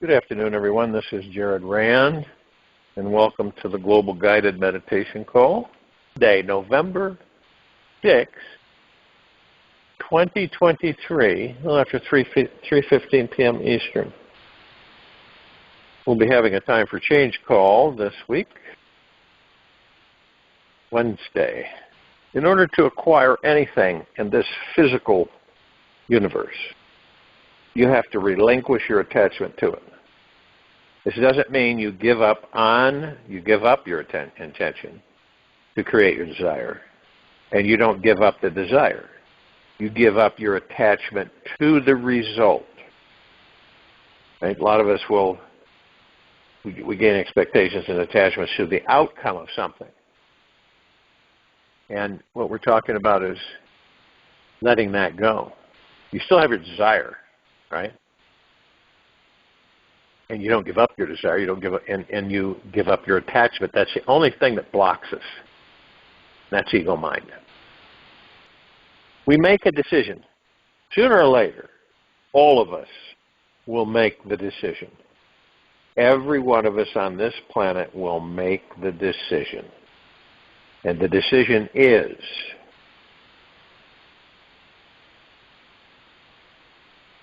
Good afternoon, everyone. This is Jared Rand, and welcome to the Global Guided Meditation Call. Today, November 6, 2023, after 3:15 p.m. Eastern. We'll be having a Time for Change call this week, Wednesday. In order to acquire anything in this physical universe, you have to relinquish your attachment to it. This doesn't mean you give up your intention to create your desire, and you don't give up the desire. You give up your attachment to the result. Right? A lot of us we gain expectations and attachments to the outcome of something. And what we're talking about is letting that go. You still have your desire, right? And you don't give up your desire, you don't give up, and you give up your attachment. That's the only thing that blocks us. That's ego mind. We make a decision. Sooner or later, all of us will make the decision. Every one of us on this planet will make the decision. And the decision is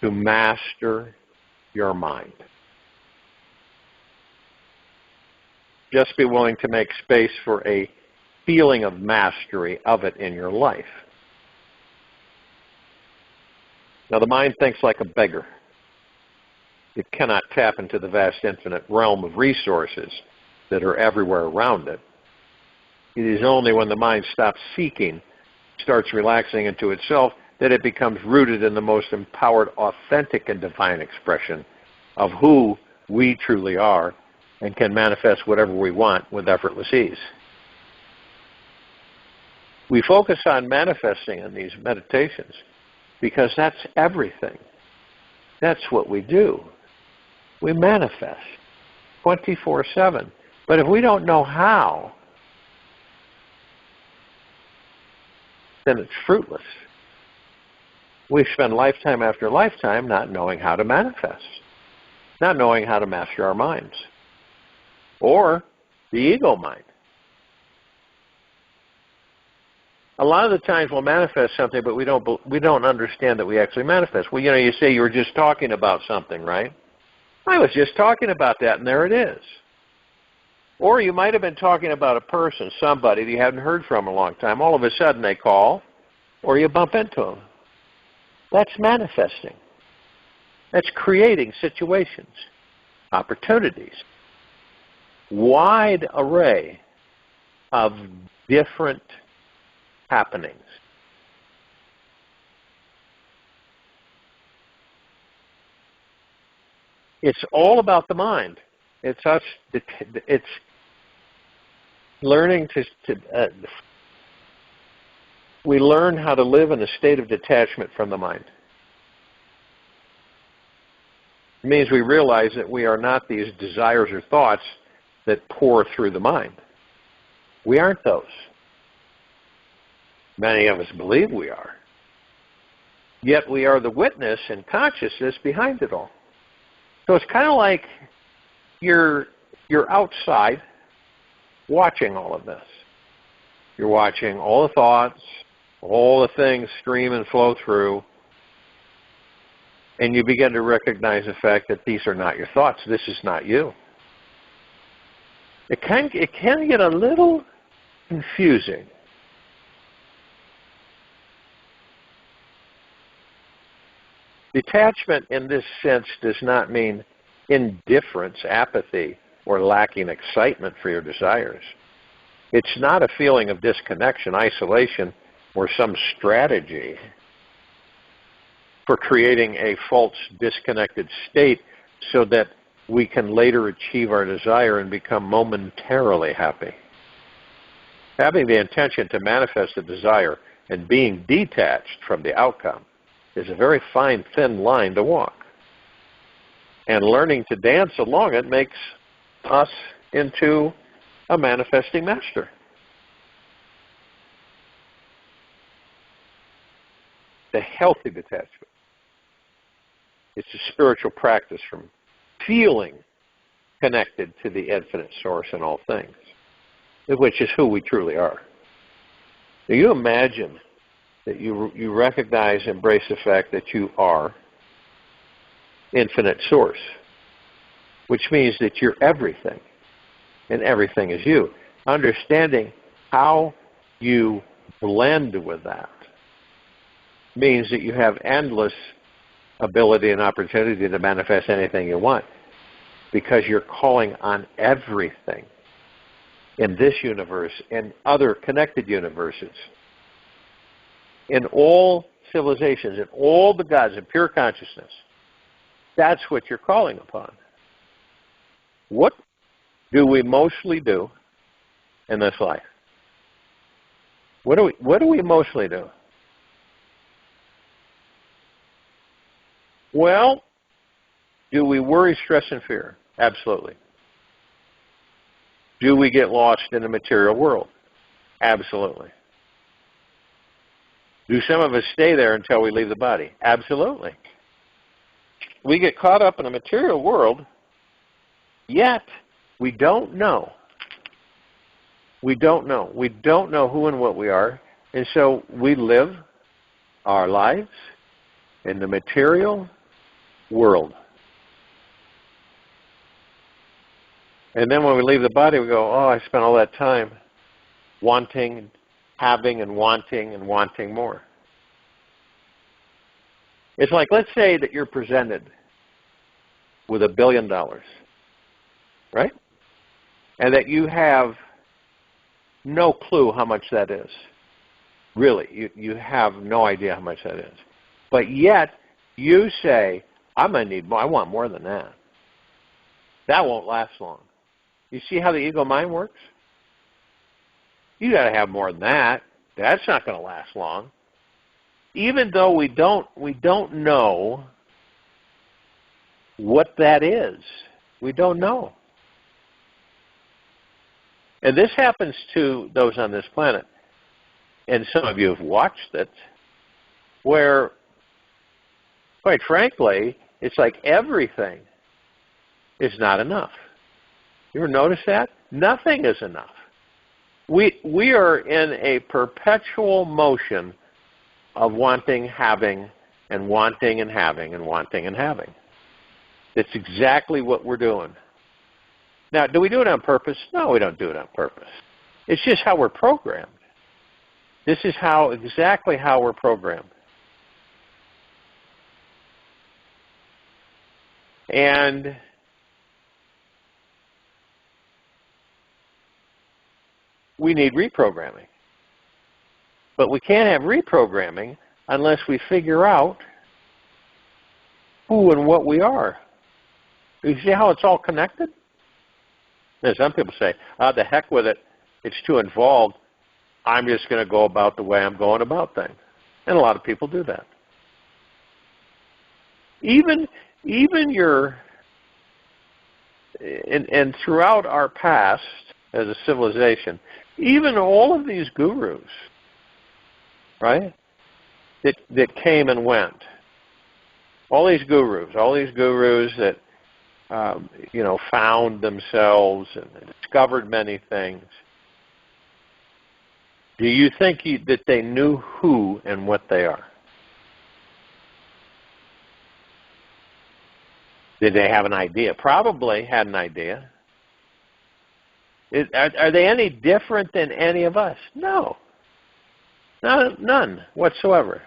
to master your mind. Just be willing to make space for a feeling of mastery of it in your life. Now, the mind thinks like a beggar. It cannot tap into the vast infinite realm of resources that are everywhere around it. It is only when the mind stops seeking, starts relaxing into itself, that it becomes rooted in the most empowered, authentic, and divine expression of who we truly are, and can manifest whatever we want with effortless ease. We focus on manifesting in these meditations because that's everything. That's what we do. We manifest 24/7. But if we don't know how, then it's fruitless. We spend lifetime after lifetime not knowing how to manifest, not knowing how to master our minds. Or the ego mind. A lot of the times we'll manifest something, but we don't understand that we actually manifest. Well, you say you were just talking about something, right? I was just talking about that, and there it is. Or you might have been talking about a person, somebody that you hadn't heard from in a long time. All of a sudden they call, or you bump into them. That's manifesting. That's creating situations, opportunities. Wide array of different happenings. It's all about the mind. It's us. It's learning we learn how to live in a state of detachment from the mind. It means we realize that we are not these desires or thoughts that pour through the mind. We aren't those. Many of us believe we are. Yet we are the witness and consciousness behind it all. So it's kind of like you're outside watching all of this. You're watching all the thoughts, all the things stream and flow through, and you begin to recognize the fact that these are not your thoughts. This is not you. It can get a little confusing. Detachment in this sense does not mean indifference, apathy, or lacking excitement for your desires. It's not a feeling of disconnection, isolation, or some strategy for creating a false disconnected state so that we can later achieve our desire and become momentarily happy. Having the intention to manifest a desire and being detached from the outcome is a very fine, thin line to walk. And learning to dance along it makes us into a manifesting master. The healthy detachment. It's a spiritual practice from feeling connected to the infinite source in all things, which is who we truly are. Now you imagine that you recognize, embrace the fact that you are infinite source, which means that you're everything, and everything is you. Understanding how you blend with that means that you have endless ability and opportunity to manifest anything you want, because you're calling on everything in this universe and other connected universes, in all civilizations, in all the gods, in pure consciousness. That's what you're calling upon. What do we mostly do in this life? What do we mostly do? Well, do we worry, stress, and fear? Absolutely. Do we get lost in the material world? Absolutely. Do some of us stay there until we leave the body? Absolutely. We get caught up in the material world, yet we don't know. We don't know. We don't know who and what we are, and so we live our lives in the material world. And then when we leave the body, we go, oh, I spent all that time wanting, having, and wanting more. It's like, let's say that you're presented with $1 billion, right? And that you have no clue how much that is. Really, you have no idea how much that is. But yet, you say, I'm going to need more. I want more than that. That won't last long. You see how the ego mind works? You got to have more than that. That's not going to last long. Even though we don't know what that is. We don't know. And this happens to those on this planet. And some of you have watched it, where, quite frankly, it's like everything is not enough. You ever notice that? Nothing is enough. We are in a perpetual motion of wanting, having, and wanting and having and wanting and having. That's exactly what we're doing. Now, do we do it on purpose? No, we don't do it on purpose. It's just how we're programmed. This is exactly how we're programmed. And we need reprogramming. But we can't have reprogramming unless we figure out who and what we are. You see how it's all connected? Now, some people say, the heck with it, it's too involved. I'm just going to go about the way I'm going about things. And a lot of people do that. Even your, and throughout our past as a civilization, even all of these gurus, right, that came and went, all these gurus that, found themselves and discovered many things, do you think that they knew who and what they are? Did they have an idea? Probably had an idea. Are they any different than any of us? No. None whatsoever.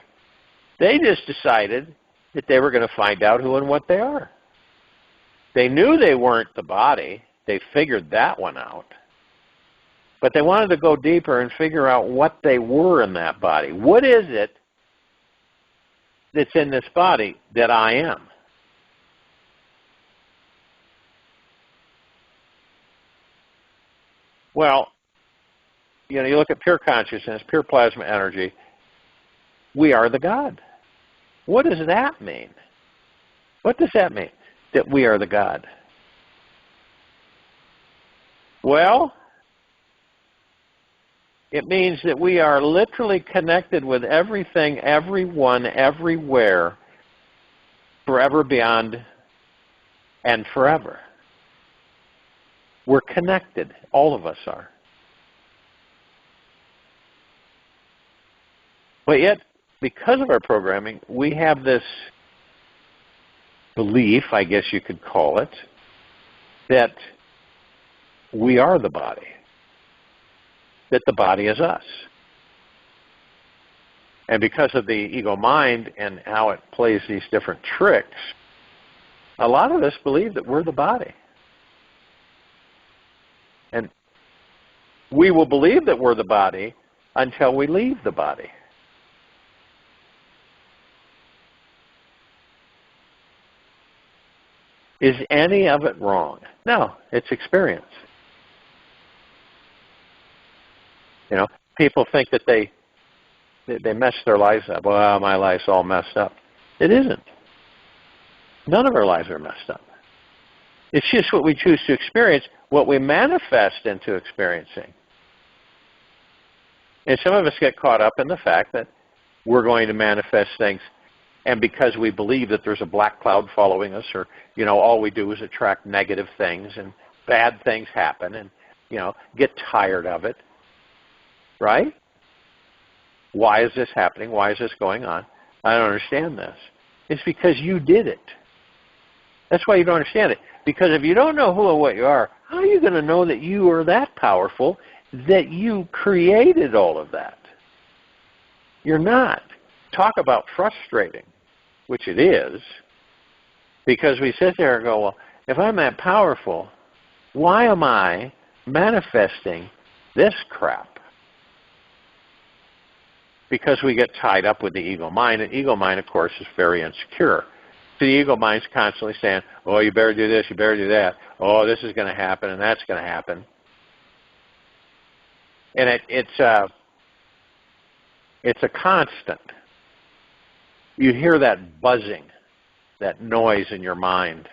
They just decided that they were going to find out who and what they are. They knew they weren't the body. They figured that one out. But they wanted to go deeper and figure out what they were in that body. What is it that's in this body that I am? Well, you look at pure consciousness, pure plasma energy. We are the God. What does that mean? What does that mean, that we are the God? Well, it means that we are literally connected with everything, everyone, everywhere, forever beyond and forever. We're connected. All of us are. But yet, because of our programming, we have this belief, I guess you could call it, that we are the body, that the body is us. And because of the ego mind and how it plays these different tricks, a lot of us believe that we're the body. And we will believe that we're the body until we leave the body. Is any of it wrong? No, it's experience. You know, people think that they mess their lives up. Well, my life's all messed up. It isn't. None of our lives are messed up. It's just what we choose to experience, what we manifest into experiencing. And some of us get caught up in the fact that we're going to manifest things, and because we believe that there's a black cloud following us, or, you know, all we do is attract negative things, and bad things happen, and, you know, get tired of it. Right? Why is this happening? Why is this going on? I don't understand this. It's because you did it. That's why you don't understand it. Because if you don't know who and what you are, how are you going to know that you are that powerful, that you created all of that? You're not. Talk about frustrating, which it is, because we sit there and go, well, if I'm that powerful, why am I manifesting this crap? Because we get tied up with the ego mind. And ego mind, of course, is very insecure. So the ego mind's constantly saying, oh, you better do this, you better do that. Oh, this is going to happen, and that's going to happen. And it's a constant. You hear that buzzing, that noise in your mind.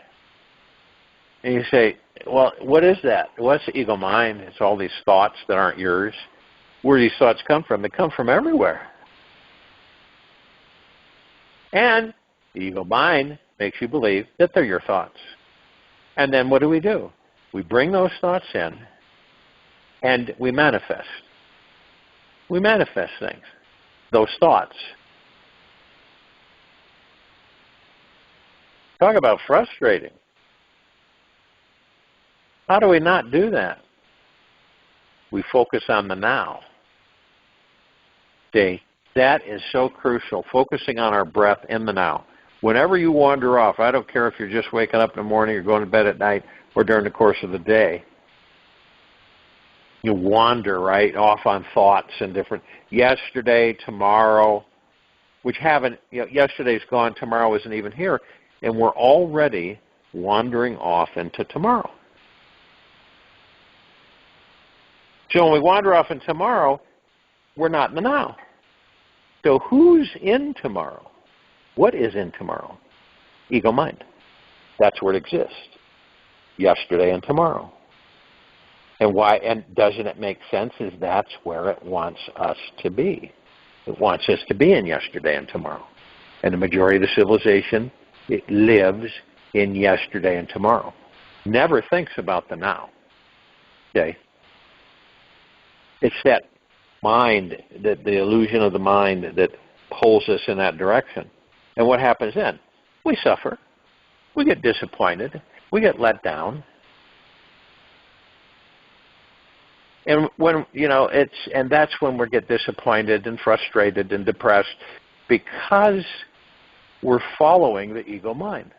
And you say, well, what is that? What's the ego mind? It's all these thoughts that aren't yours. Where do these thoughts come from? They come from everywhere. And the ego mind makes you believe that they're your thoughts. And then what do? We bring those thoughts in, and we manifest. We manifest things, those thoughts. Talk about frustrating. How do we not do that? We focus on the now. See, that is so crucial, focusing on our breath in the now. Whenever you wander off, I don't care if you're just waking up in the morning or going to bed at night or during the course of the day, you wander right off on thoughts and different yesterday, tomorrow, which haven't, yesterday's gone, tomorrow isn't even here, and we're already wandering off into tomorrow. So when we wander off in tomorrow, we're not in the now. So who's in tomorrow? What is in tomorrow? Ego mind. That's where it exists. Yesterday and tomorrow. And why? And doesn't it make sense? Is that's where it wants us to be. It wants us to be in yesterday and tomorrow. And the majority of the civilization, it lives in yesterday and tomorrow. Never thinks about the now. Okay? It's that mind, that the illusion of the mind that pulls us in that direction. And what happens then? We suffer. We get disappointed. We get let down. And when, and that's when we get disappointed and frustrated and depressed, because we're following the ego mind.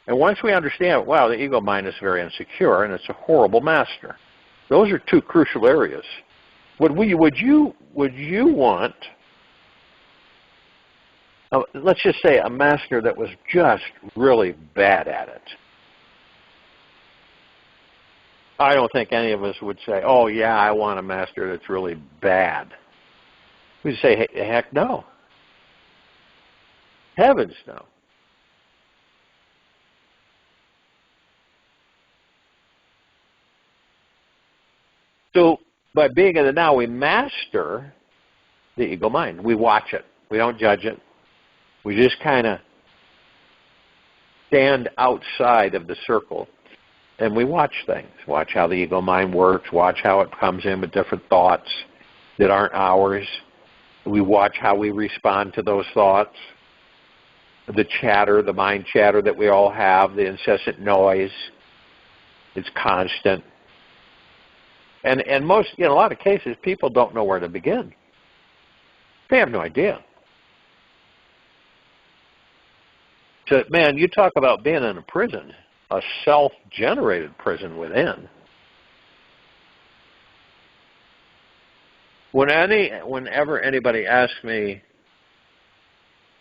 And once we understand, wow, the ego mind is very insecure and it's a horrible master. Those are two crucial areas. Would you want, let's just say, a master that was just really bad at it? I don't think any of us would say, oh, yeah, I want a master that's really bad. We'd say, heck no. Heavens no. So by being in the now, we master the ego mind. We watch it. We don't judge it. We just kind of stand outside of the circle and we watch things. Watch how the ego mind works. Watch how it comes in with different thoughts that aren't ours. We watch how we respond to those thoughts. The chatter, the mind chatter that we all have, the incessant noise, it's constant. And most, in a lot of cases, people don't know where to begin. They have no idea. So, man, you talk about being in a prison, a self-generated prison within. Whenever anybody asks me,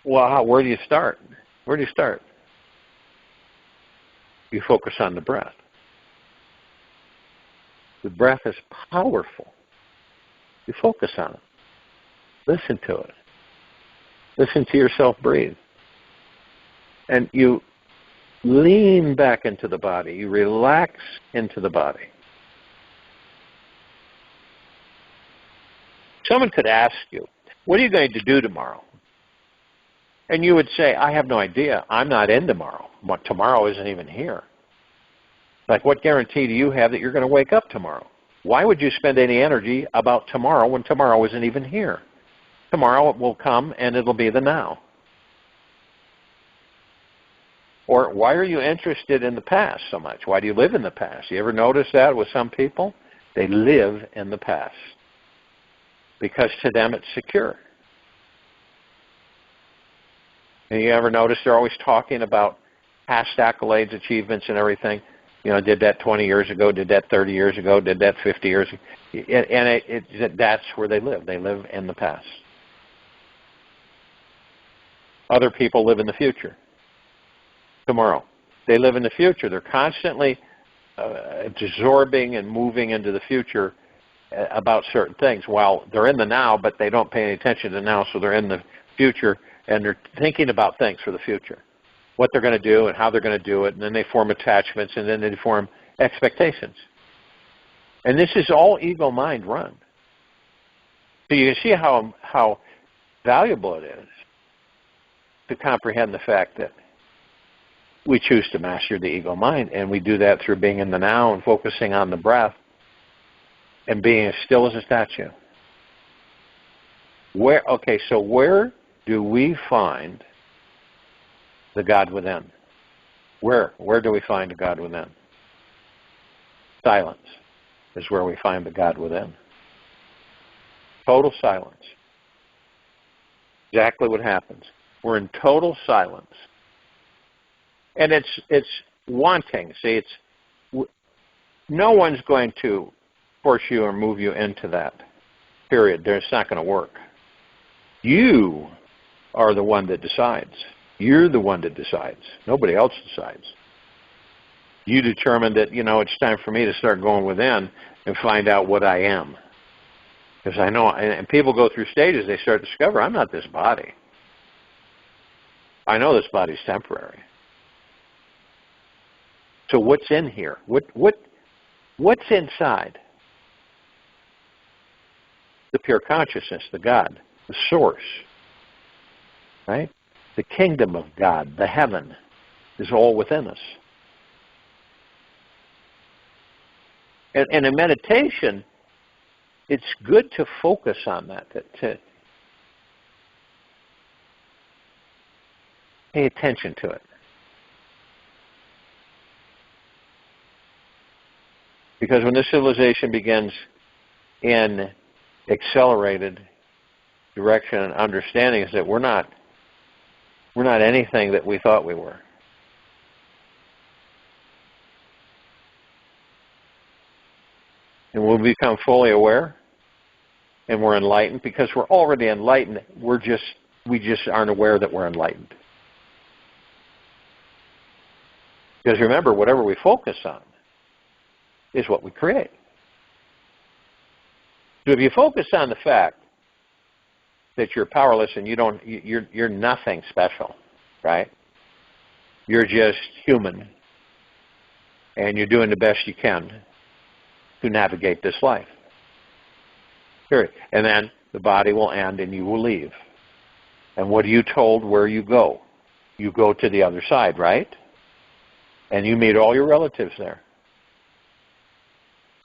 well, where do you start? Where do you start? You focus on the breath. The breath is powerful. You focus on it. Listen to it. Listen to yourself breathe. And you lean back into the body. You relax into the body. Someone could ask you, what are you going to do tomorrow? And you would say, I have no idea. I'm not in tomorrow. Tomorrow isn't even here. Like, what guarantee do you have that you're going to wake up tomorrow? Why would you spend any energy about tomorrow when tomorrow isn't even here? Tomorrow will come and it'll be the now. Or why are you interested in the past so much? Why do you live in the past? You ever notice that with some people? They live in the past because to them it's secure. And you ever notice they're always talking about past accolades, achievements, and everything? You know, did that 20 years ago, did that 30 years ago, did that 50 years ago. And that's where they live. They live in the past. Other people live in the future. Tomorrow. They live in the future. They're constantly absorbing and moving into the future about certain things. While they're in the now, but they don't pay any attention to the now, so they're in the future, and they're thinking about things for the future. What they're going to do and how they're going to do it, and then they form attachments, and then they form expectations. And this is all ego mind run. So you can see how valuable it is to comprehend the fact that we choose to master the ego mind, and we do that through being in the now and focusing on the breath and being as still as a statue. So where do we find the God within? Where do we find the God within? Silence is where we find the God within. Total silence. Exactly what happens. We're in total silence. And it's wanting. See, no one's going to force you or move you into that. Period. It's not going to work. You are the one that decides. You're the one that decides. Nobody else decides. You determine that, it's time for me to start going within and find out what I am. Because I know, and people go through stages, they start to discover, I'm not this body. I know this body's temporary. So what's in here? What's inside? The pure consciousness, the God, the source, right? The kingdom of God, the heaven, is all within us. And in meditation, it's good to focus on that, to pay attention to it. Because when this civilization begins in accelerated direction and understanding, is that we're not anything that we thought we were. And when we become fully aware and we're enlightened, because we're already enlightened, we just aren't aware that we're enlightened. Because remember, whatever we focus on is what we create. So if you focus on the fact that you're powerless and you're nothing special, right? You're just human, and you're doing the best you can to navigate this life. Period. And then the body will end and you will leave. And what are you told where you go? You go to the other side, right? And you meet all your relatives there.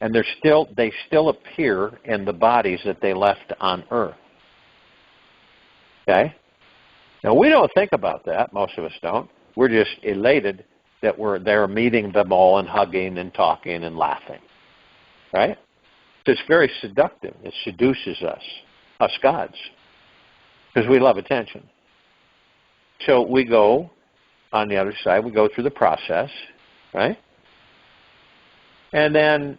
And they still appear in the bodies that they left on Earth. Okay? Now, we don't think about that. Most of us don't. We're just elated that we're there meeting them all and hugging and talking and laughing. Right? So it's very seductive. It seduces us gods, because we love attention. So we go on the other side. We go through the process, right? And then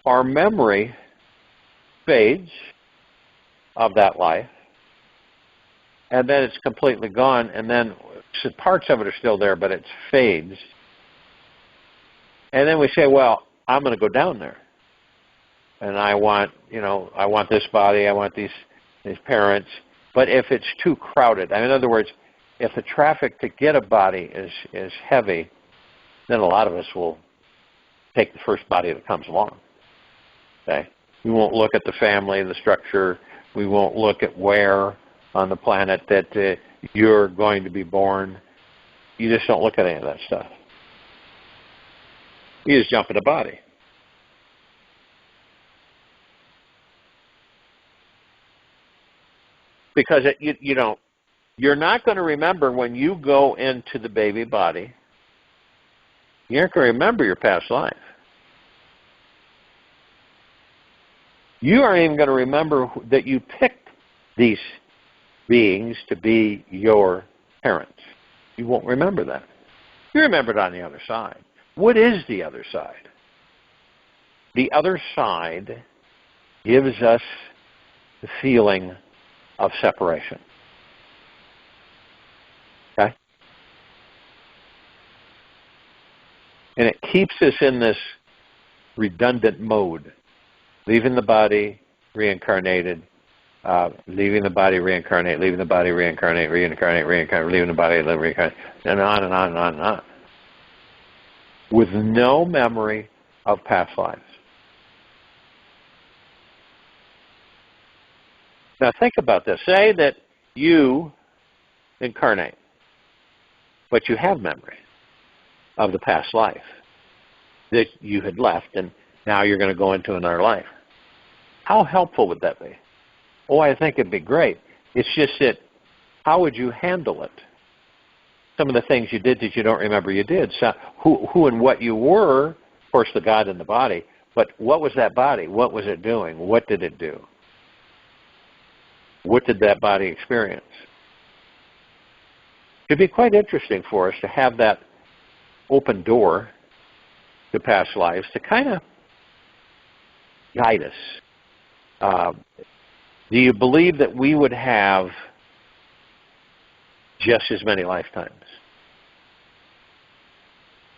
our memory fades of that life, and then it's completely gone, and then parts of it are still there, but it fades. And then we say, well, I'm going to go down there. And I want this body, I want these parents. But if it's too crowded, in other words, if the traffic to get a body is heavy, then a lot of us will take the first body that comes along. Okay? We won't look at the family, the structure. We won't look at where on the planet that you're going to be born. You just don't look at any of that stuff. You just jump in a body. Because you're not going to remember when you go into the baby body. You aren't going to remember your past life. You aren't even going to remember that you picked these beings to be your parents. You won't remember that. You remember it on the other side. What is the other side? The other side gives us the feeling of separation. Okay? And it keeps us in this redundant mode. Leaving the body, reincarnated, leaving the body, reincarnate, leaving the body, reincarnate, reincarnate, leaving the body, reincarnate, and on and on and on and on. With no memory of past lives. Now think about this. Say that you incarnate, but you have memory of the past life that you had left, and now you're going to go into another life. How helpful would that be? Oh, I think it'd be great. It's just that, how would you handle it? Some of the things you did that you don't remember you did. So who and what you were, of course, the God in the body, but what was that body? What was it doing? What did it do? What did that body experience? It'd be quite interesting for us to have that open door to past lives to kind of guide us. Do you believe that we would have just as many lifetimes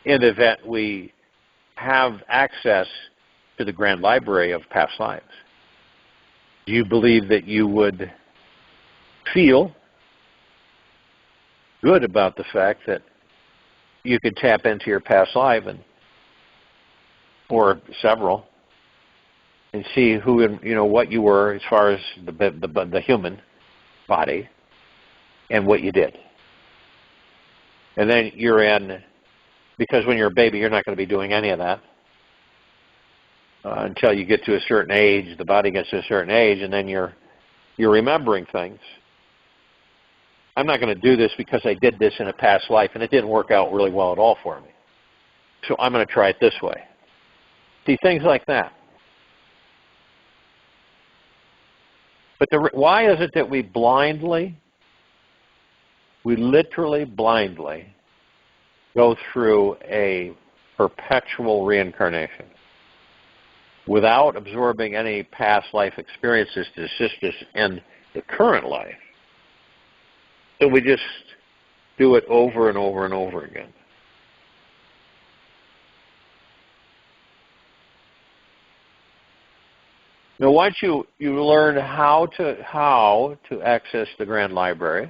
in the event we have access to the grand library of past lives? Do you believe that you would feel good about the fact that you could tap into your past life or several and see who and what you were as far as the human body and what you did? And then you're in, because when you're a baby, you're not going to be doing any of that. Until you get to a certain age, the body gets to a certain age, and then you're remembering things. I'm not going to do this because I did this in a past life, and it didn't work out really well at all for me. So I'm going to try it this way. See, things like that. But why is it that we literally blindly go through a perpetual reincarnation without absorbing any past life experiences to assist us in the current life? So we just do it over and over and over again. Now, once you learn how to access the Grand Library,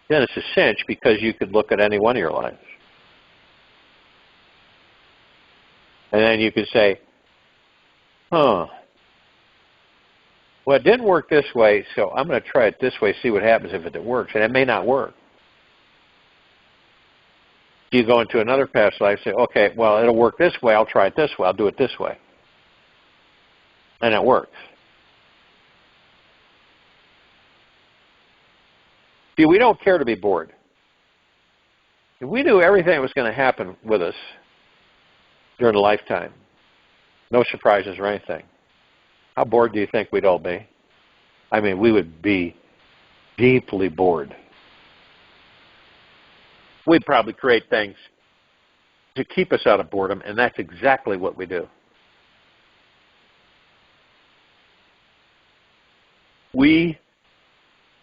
then it's a cinch, because you could look at any one of your lives. And then you could say, well, it didn't work this way, so I'm going to try it this way, see what happens if it works. And it may not work. You go into another past life, say, okay, well, it'll work this way. I'll try it this way. I'll do it this way. And it works. See, we don't care to be bored. If we knew everything that was going to happen with us during a lifetime, no surprises or anything, how bored do you think we'd all be? I mean, we would be deeply bored. We'd probably create things to keep us out of boredom, and that's exactly what we do. We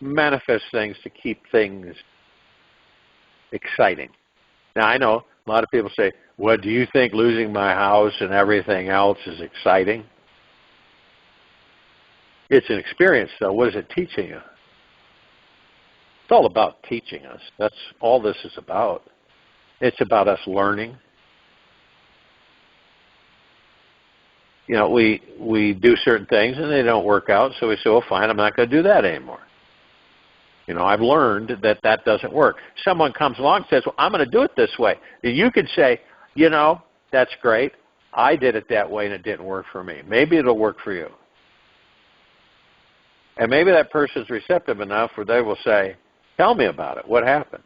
manifest things to keep things exciting. Now, I know a lot of people say, well, do you think losing my house and everything else is exciting? It's an experience, though. What is it teaching you? It's all about teaching us. That's all this is about. It's about us learning. You know, we do certain things and they don't work out, so we say, well, fine, I'm not going to do that anymore. You know, I've learned that that doesn't work. Someone comes along and says, well, I'm going to do it this way. You could say, you know, that's great. I did it that way and it didn't work for me. Maybe it'll work for you. And maybe that person's receptive enough where they will say, tell me about it. What happened?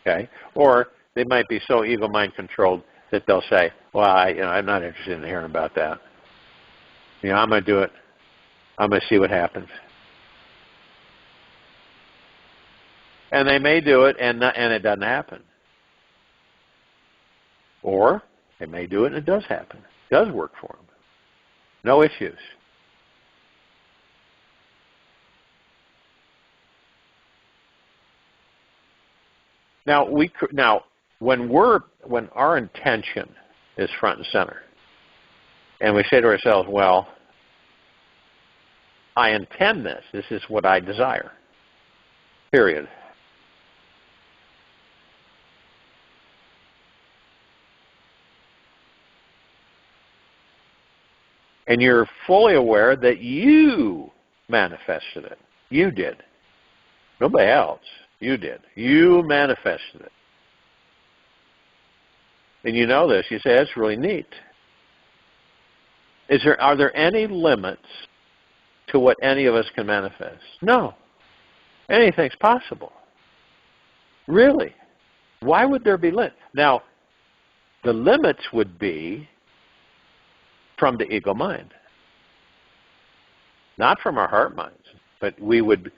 Okay? Or they might be so ego mind controlled that they'll say, well, I'm not interested in hearing about that. You know, I'm going to do it. I'm going to see what happens. And they may do it and it doesn't happen. Or they may do it and it does happen. It does work for them. No issues. Now, when our intention is front and center, and we say to ourselves, well, I intend this. This is what I desire. Period. And you're fully aware that you manifested it. You did. Nobody else. You did. You manifested it. And you know this. You say, that's really neat. Are there any limits to what any of us can manifest? No. Anything's possible. Really. Why would there be limits? Now, the limits would be from the ego mind. Not from our heart minds. But we would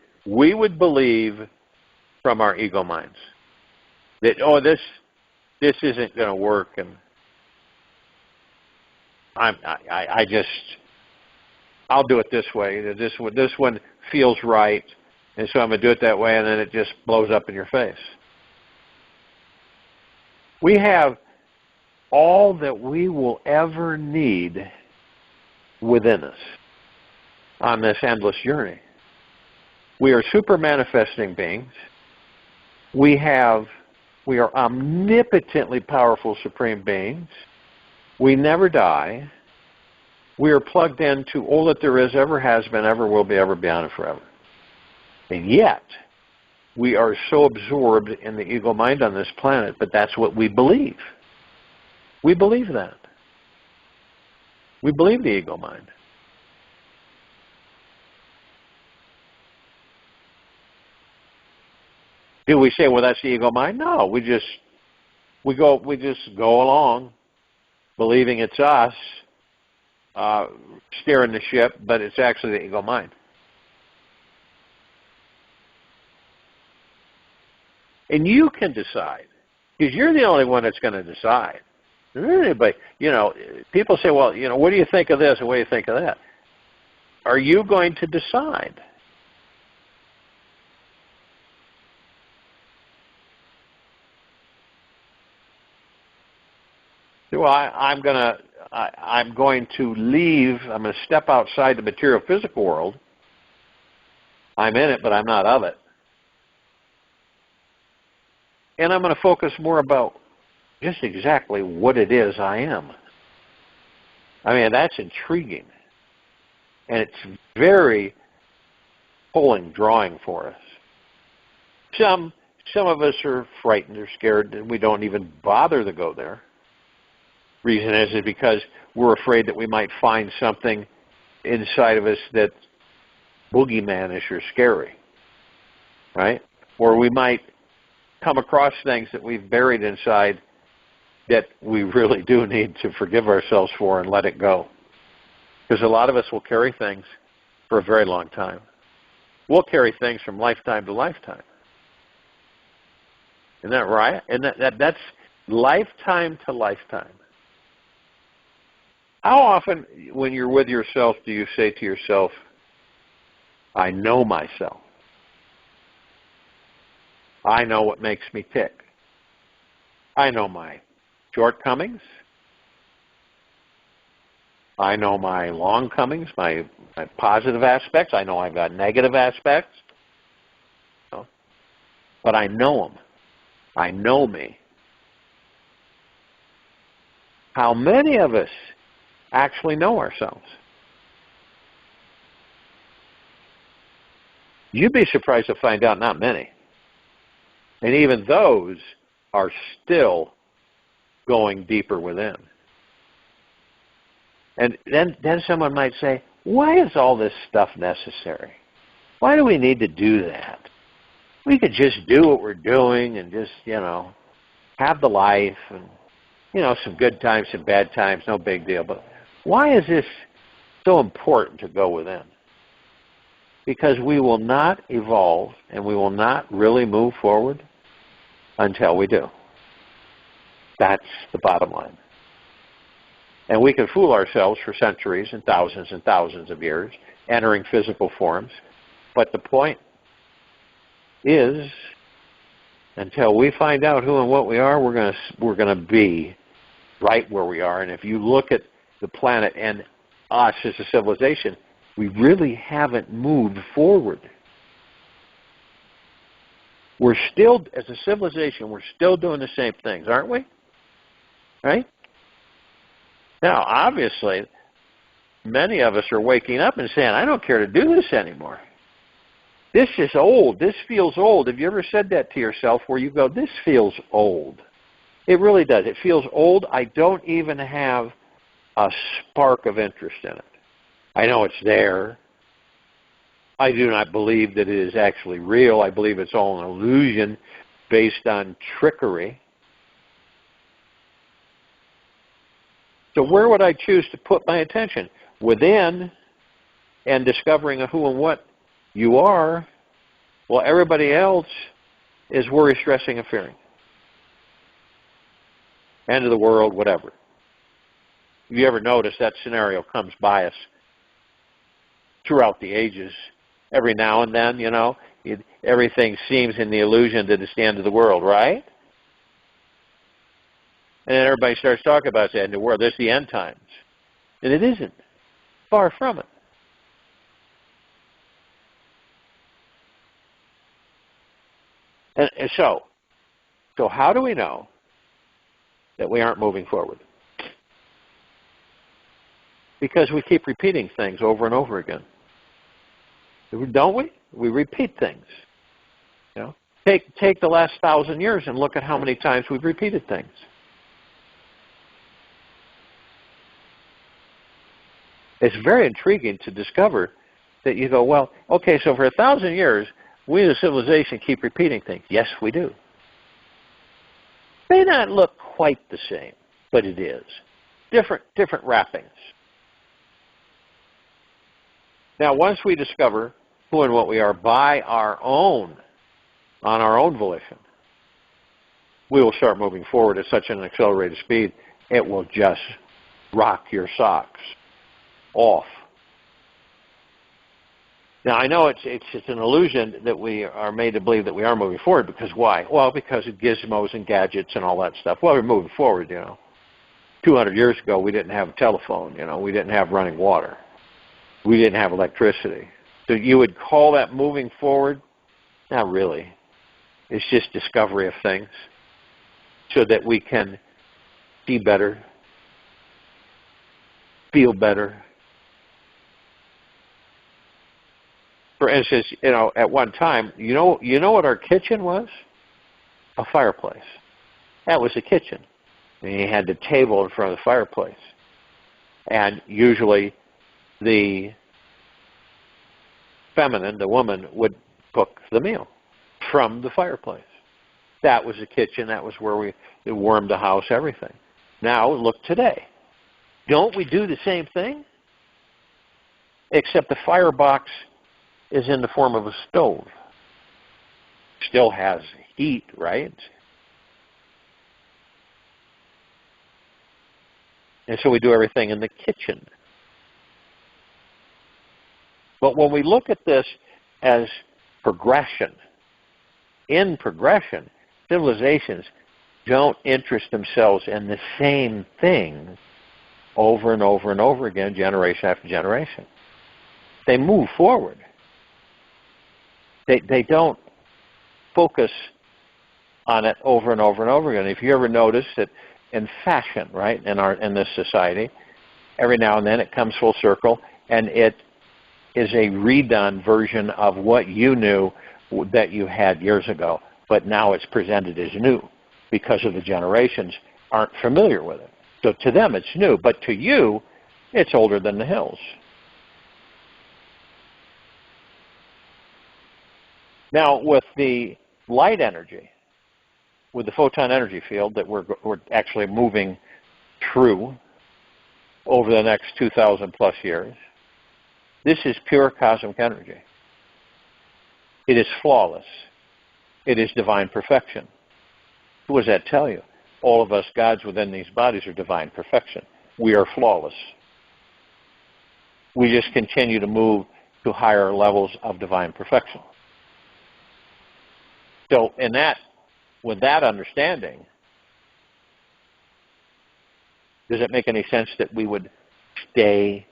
believe from our ego minds that, oh, this isn't going to work, and I'll do it this way. This one feels right, and so I'm going to do it that way, and then it just blows up in your face. We have all that we will ever need within us on this endless journey. We are super manifesting beings. We are omnipotently powerful supreme beings. We never die. We are plugged into all that there is, ever has been, ever will be, ever beyond, and forever. And yet, we are so absorbed in the ego mind on this planet, but that's what we believe. We believe that. We believe the ego mind. Do we say, well, that's the ego mind? No, we just go along believing it's us steering the ship, but it's actually the ego mind. And you can decide, because you're the only one that's going to decide. Anybody, people say, well, what do you think of this and what do you think of that? Are you going to decide? Well, I'm going to leave. I'm going to step outside the material physical world. I'm in it, but I'm not of it. And I'm going to focus more about just exactly what it is I am. I mean, that's intriguing. And it's very pulling, drawing for us. Some some of us are frightened or scared, and we don't even bother to go there. Reason is because we're afraid that we might find something inside of us that's boogeyman-ish or scary, right? Or we might come across things that we've buried inside that we really do need to forgive ourselves for and let it go. Because a lot of us will carry things for a very long time. We'll carry things from lifetime to lifetime. Isn't that right? And that's lifetime to lifetime. How often when you're with yourself do you say to yourself, I know myself. I know what makes me tick. I know my shortcomings. I know my longcomings, my positive aspects. I know I've got negative aspects. But I know them. I know me. How many of us actually know ourselves? You'd be surprised to find out not many. And even those are still going deeper within. And then someone might say, why is all this stuff necessary? Why do we need to do that? We could just do what we're doing and just, have the life and, some good times, some bad times, no big deal. But why is this so important to go within? Because we will not evolve and we will not really move forward until we do. That's the bottom line. And we can fool ourselves for centuries and thousands of years, entering physical forms. But the point is, until we find out who and what we are, we're going to be right where we are. And if you look at the planet and us as a civilization, we really haven't moved forward. We're still, as a civilization, we're still doing the same things, aren't we? Right? Now, obviously, many of us are waking up and saying, I don't care to do this anymore. This is old. This feels old. Have you ever said that to yourself where you go, this feels old? It really does. It feels old. I don't even have a spark of interest in it. I know it's there. I do not believe that it is actually real. I believe it's all an illusion based on trickery. So where would I choose to put my attention? Within and discovering who and what you are, while everybody else is worry, stressing, and fearing. End of the world, whatever. If you ever notice that scenario comes by us throughout the ages, every now and then, everything seems in the illusion that it's the end of the world, right? And then everybody starts talking about the end of the world. This is the end times. And it isn't. Far from it. And so how do we know that we aren't moving forward? Because we keep repeating things over and over again. Don't we? We repeat things. Take the last 1,000 years and look at how many times we've repeated things. It's very intriguing to discover that you go, well, okay, so for 1,000 years, we as a civilization keep repeating things. Yes, we do. May not look quite the same, but it is. Different wrappings. Now, once we discover who and what we are on our own volition, we will start moving forward at such an accelerated speed, it will just rock your socks off. Now, I know it's an illusion that we are made to believe that we are moving forward, because why? Well, because of gizmos and gadgets and all that stuff. Well, we're moving forward, 200 years ago, we didn't have a telephone, we didn't have running water. We didn't have electricity. So you would call that moving forward? Not really. It's just discovery of things so that we can see better, feel better. For instance, at one time, you know what our kitchen was? a fireplace. That was the kitchen. And you had the table in front of the fireplace. And usually the feminine, the woman, would cook the meal from the fireplace. That was the kitchen. That was where we warmed the house, everything. Now, look today. Don't we do the same thing? Except the firebox is in the form of a stove. Still has heat, right? And so we do everything in the kitchen. But when we look at this as progression, in progression, civilizations don't interest themselves in the same thing over and over and over again, generation after generation. They move forward. They don't focus on it over and over and over again. If you ever notice that in fashion, right, in this society, every now and then it comes full circle, and it is a redone version of what you knew that you had years ago, but now it's presented as new because of the generations aren't familiar with it. So to them it's new, but to you it's older than the hills. Now with the light energy, with the photon energy field that we're actually moving through over the next 2,000 plus years, this is pure cosmic energy. It is flawless. It is divine perfection. What does that tell you? All of us gods within these bodies are divine perfection. We are flawless. We just continue to move to higher levels of divine perfection. So with that understanding, does it make any sense that we would stay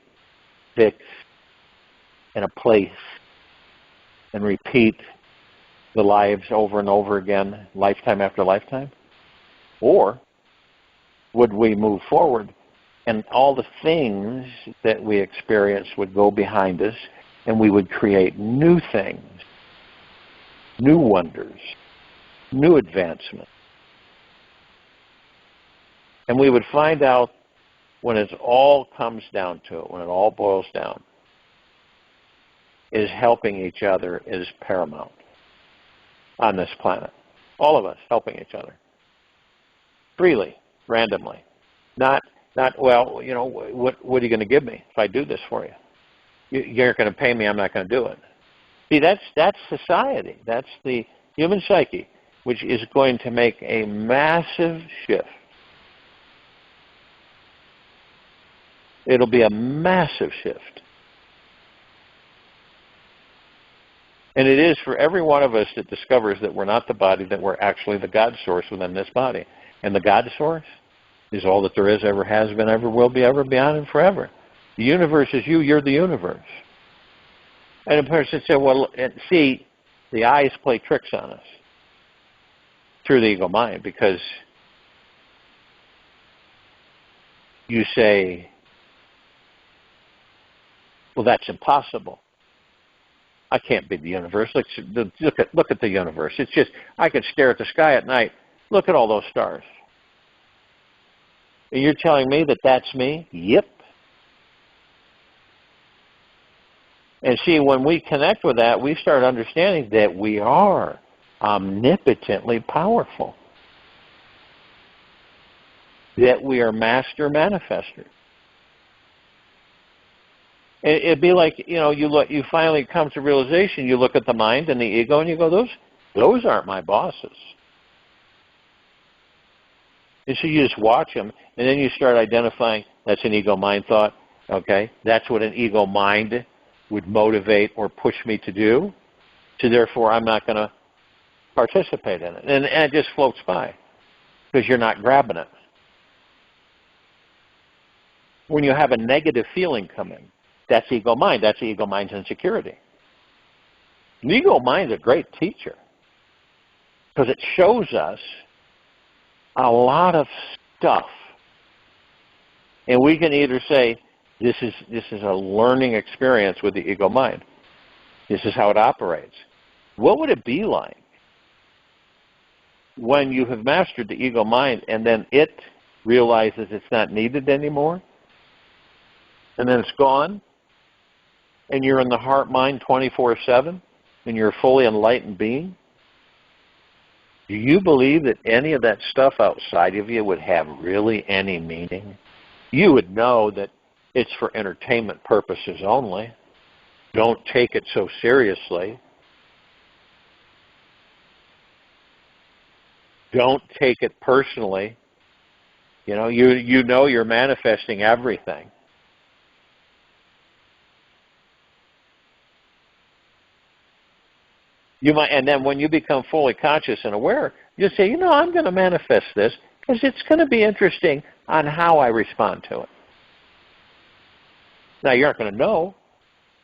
fixed in a place and repeat the lives over and over again, lifetime after lifetime? Or would we move forward and all the things that we experience would go behind us and we would create new things, new wonders, new advancement? And we would find out when it all comes down to it, when it all boils down, is helping each other is paramount on this planet. All of us helping each other. Freely, randomly. Not well, you know, what are you going to give me if I do this for you? You're going to pay me, I'm not going to do it. See, that's society. That's the human psyche, which is going to make a massive shift. It'll be a massive shift. And it is for every one of us that discovers that we're not the body, that we're actually the God source within this body. And the God source is all that there is, ever has been, ever will be, ever beyond, and forever. The universe is you, you're the universe. And a person said, well, see, the eyes play tricks on us through the ego mind, because you say, well, that's impossible. I can't be the universe. Look at the universe. It's just, I could stare at the sky at night. Look at all those stars. And you're telling me that that's me? Yep. And see, when we connect with that, we start understanding that we are omnipotently powerful. That we are master manifestors. It'd be like, you know, you finally come to realization, you look at the mind and the ego and you go, those aren't my bosses. And so you just watch them, and then you start identifying, that's an ego mind thought, okay? That's what an ego mind would motivate or push me to do, so therefore I'm not going to participate in it. And it just floats by, because you're not grabbing it. When you have a negative feeling come in, that's ego mind. That's the ego mind's insecurity. The ego mind's a great teacher, because it shows us a lot of stuff. And we can either say, this is a learning experience with the ego mind. This is how it operates. What would it be like when you have mastered the ego mind and then it realizes it's not needed anymore, and then it's gone, and you're in the heart mind 24/7, and you're a fully enlightened being, do you believe that any of that stuff outside of you would have really any meaning? You would know that it's for entertainment purposes only. Don't take it so seriously. Don't take it personally. You know you're manifesting everything. You might, and then when you become fully conscious and aware, you say, I'm going to manifest this because it's going to be interesting on how I respond to it. Now, you aren't going to know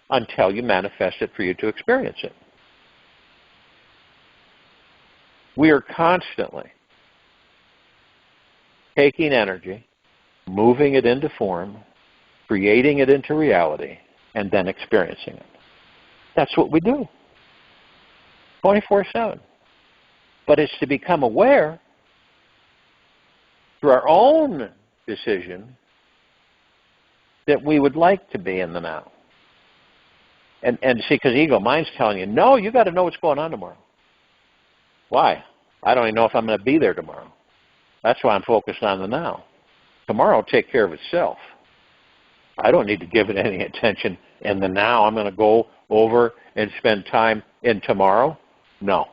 until you manifest it for you to experience it. We are constantly taking energy, moving it into form, creating it into reality, and then experiencing it. That's what we do. 24/7. But it's to become aware through our own decision that we would like to be in the now. And see, because ego mind's telling you, no, you got to know what's going on tomorrow. Why? I don't even know if I'm going to be there tomorrow. That's why I'm focused on the now. Tomorrow will take care of itself. I don't need to give it any attention in the now. I'm going to go over and spend time in tomorrow. No.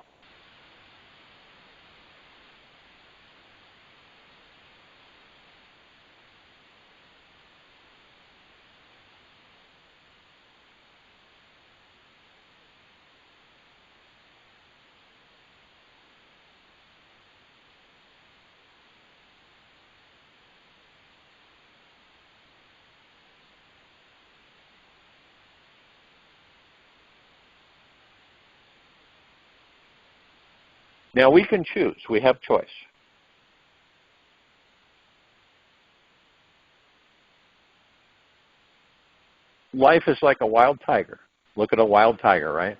Now we can choose. We have choice. Life is like a wild tiger. Look at a wild tiger, right?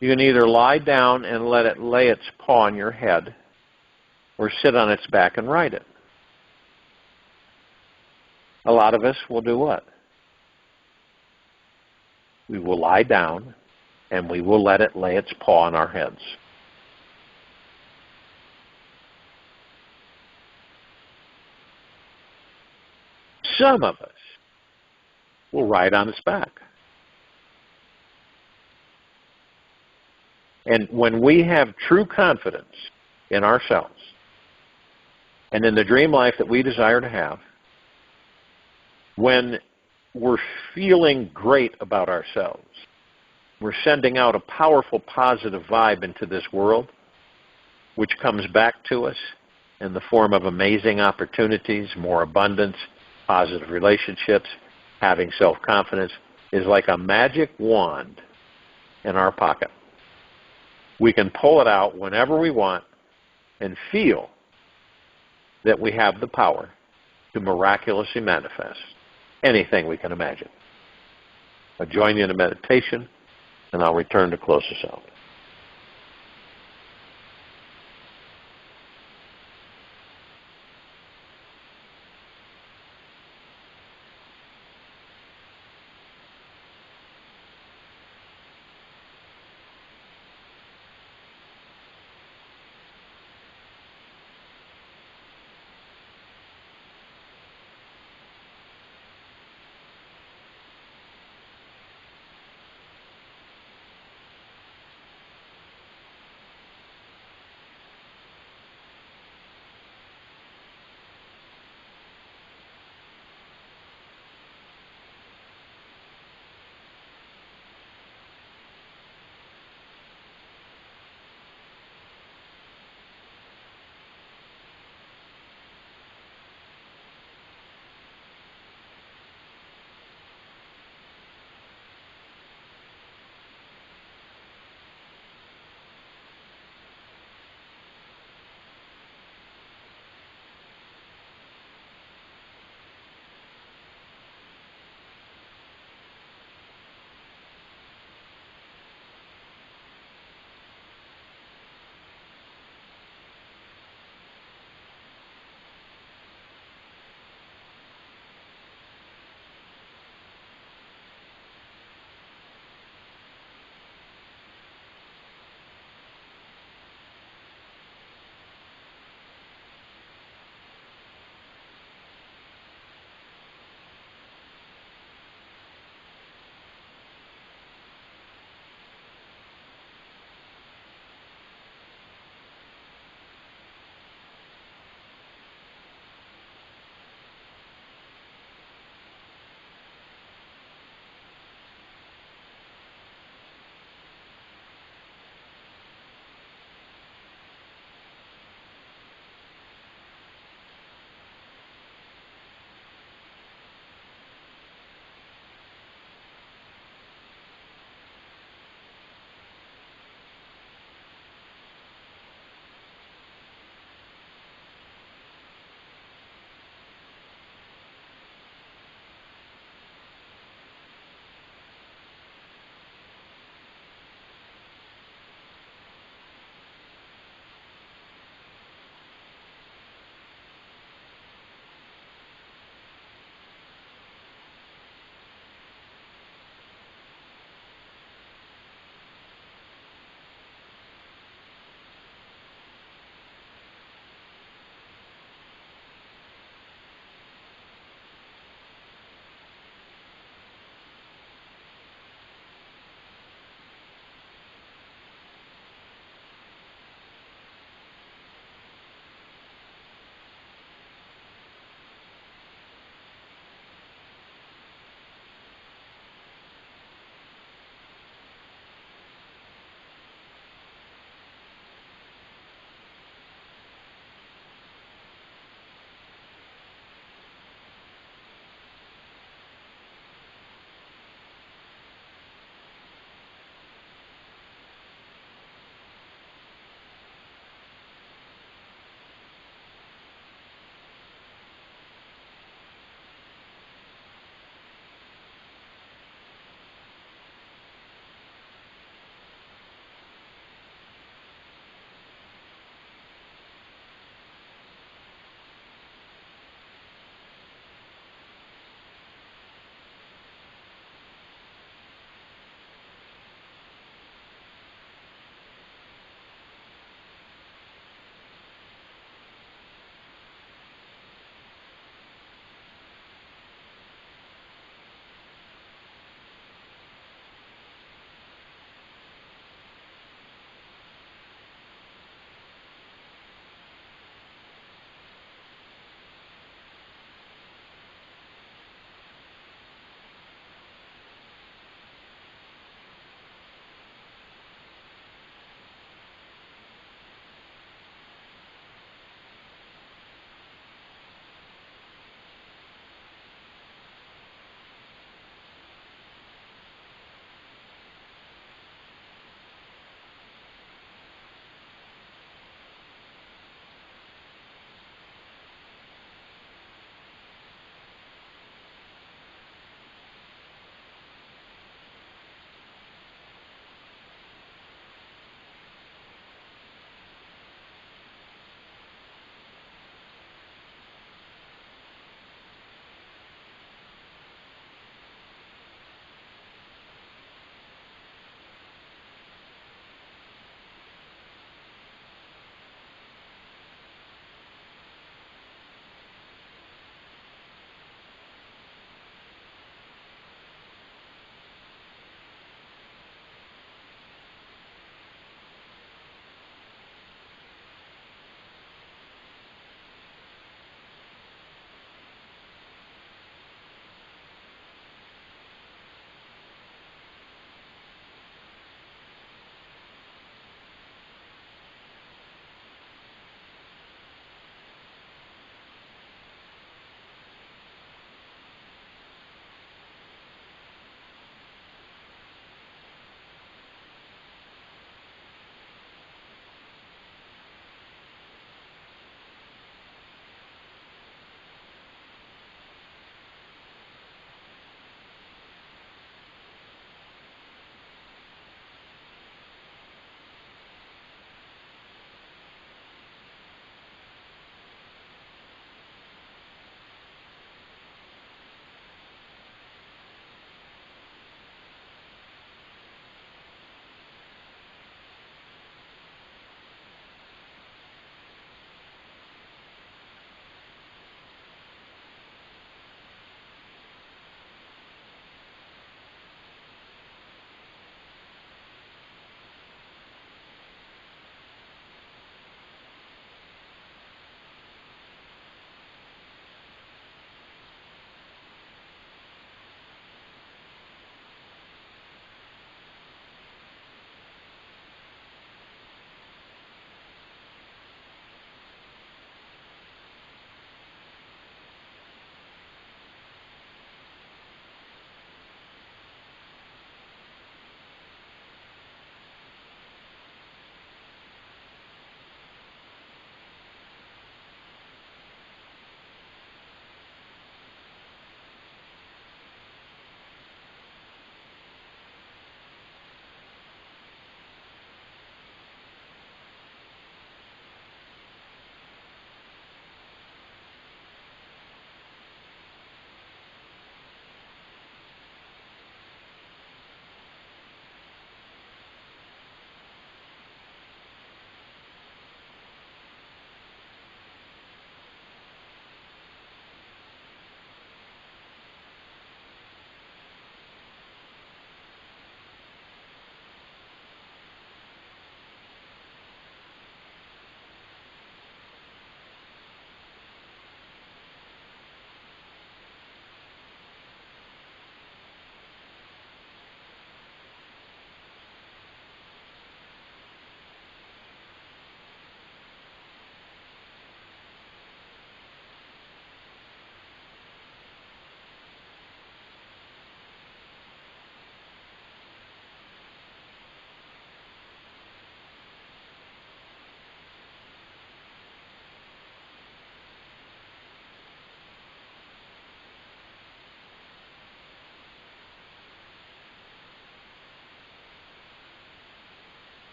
You can either lie down and let it lay its paw on your head or sit on its back and ride it. A lot of us will do what? We will lie down and we will let it lay its paw on our heads. Some of us will ride on its back. And when we have true confidence in ourselves and in the dream life that we desire to have, when we're feeling great about ourselves, we're sending out a powerful positive vibe into this world, which comes back to us in the form of amazing opportunities, more abundance, positive relationships, having self-confidence, is like a magic wand in our pocket. We can pull it out whenever we want and feel that we have the power to miraculously manifest anything we can imagine. I'll join you in a meditation, and I'll return to close us out.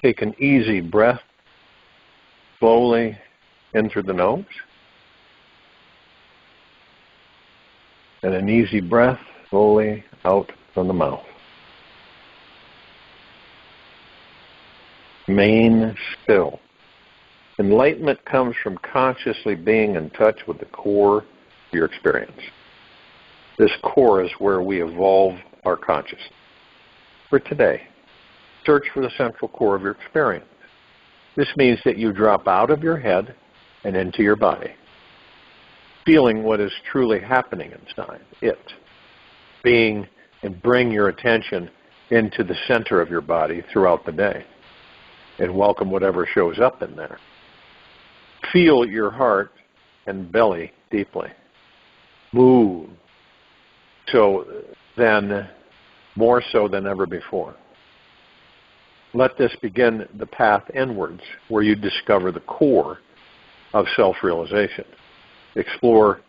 Take an easy breath slowly in through the nose. And an easy breath slowly out from the mouth. Remain still. Enlightenment comes from consciously being in touch with the core of your experience. This core is where we evolve our consciousness. For today, search for the central core of your experience. This means that you drop out of your head and into your body, feeling what is truly happening inside it, being and bring your attention into the center of your body throughout the day, and welcome whatever shows up in there. Feel your heart and belly deeply. Move. So then, more so than ever before. Let this begin the path inwards, where you discover the core of self-realization. Explore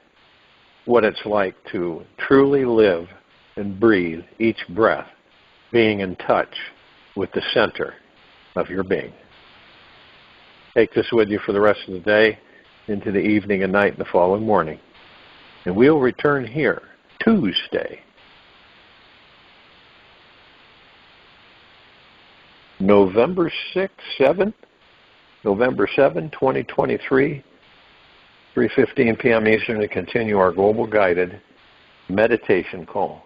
what it's like to truly live and breathe each breath, being in touch with the center of your being. Take this with you for the rest of the day, into the evening and night and the following morning. And we'll return here Tuesday, November 7, 2023, 3:15 p.m. Eastern, to continue our global guided meditation call.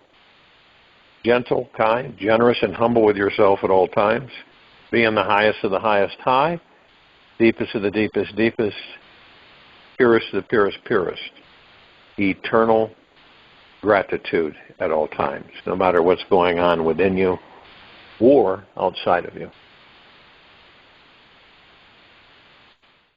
Gentle, kind, generous, and humble with yourself at all times. Be in the highest of the highest high, deepest of the deepest deepest, purest of the purest purest. Eternal gratitude at all times, no matter what's going on within you or outside of you.